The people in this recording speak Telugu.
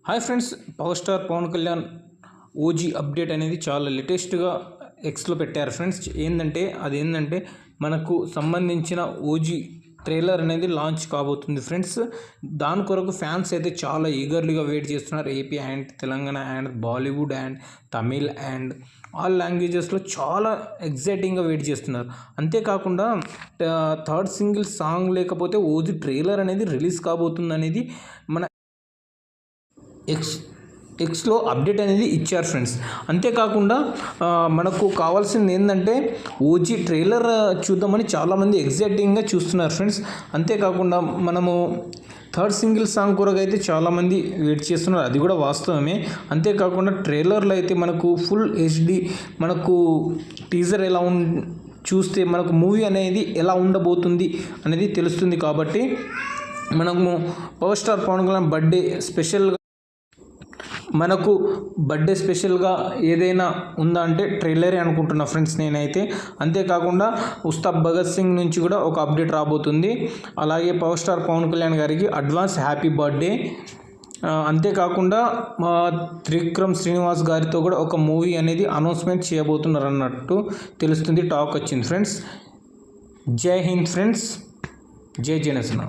Hi friends, power star Pawan Kalyan OG update అనేది చాలా లేటెస్ట్గా ఎక్స్లో పెట్టారు ఫ్రెండ్స్. అదేంటంటే మనకు సంబంధించిన ఓజీ ట్రైలర్ అనేది లాంచ్ కాబోతుంది ఫ్రెండ్స్. దాని కొరకు ఫ్యాన్స్ అయితే చాలా ఈగర్లీగా వెయిట్ చేస్తున్నారు. AP and Telangana and Bollywood and Tamil and all లాంగ్వేజెస్లో చాలా ఎగ్జైటింగ్గా వెయిట్ చేస్తున్నారు. అంతేకాకుండా థర్డ్ సింగిల్ సాంగ్ లేకపోతే ఓజీ ట్రైలర్ అనేది రిలీజ్ కాబోతుంది అనేది మన ఎక్స్లో అప్డేట్ అనేది ఇచ్చారు ఫ్రెండ్స్. అంతేకాకుండా మనకు కావాల్సింది ఏంటంటే ఓజీ ట్రైలర్ చూద్దామని చాలామంది ఎగ్జైటింగ్గా చూస్తున్నారు ఫ్రెండ్స్. అంతేకాకుండా మనము థర్డ్ సింగిల్ సాంగ్ కొరకు అయితే చాలామంది వెయిట్ చేస్తున్నారు, అది కూడా వాస్తవమే. అంతేకాకుండా ట్రైలర్లో అయితే మనకు ఫుల్ హెచ్డి మనకు టీజర్ ఎలా చూస్తే మనకు మూవీ అనేది ఎలా ఉండబోతుంది అనేది తెలుస్తుంది. కాబట్టి మనము power star Pawan Kalyan birthday స్పెషల్గా ఏదైనా ఉందా అంటే ట్రైలరే అనుకుంటున్నా ఫ్రెండ్స్ నేనైతే. అంతేకాకుండా ఉస్తాద్ భగత్ సింగ్ నుంచి కూడా ఒక అప్డేట్ రాబోతుంది. అలాగే పవర్ స్టార్ పవన్ కళ్యాణ్ గారికి అడ్వాన్స్ హ్యాపీ బర్త్డే. అంతేకాకుండా త్రివిక్రమ్ శ్రీనివాస్ గారితో కూడా ఒక మూవీ అనేది అనౌన్స్మెంట్ చేయబోతున్నారు అన్నట్టు తెలుస్తుంది, టాక్ వచ్చింది ఫ్రెండ్స్. జై హింద్ ఫ్రెండ్స్, జై జనసేన.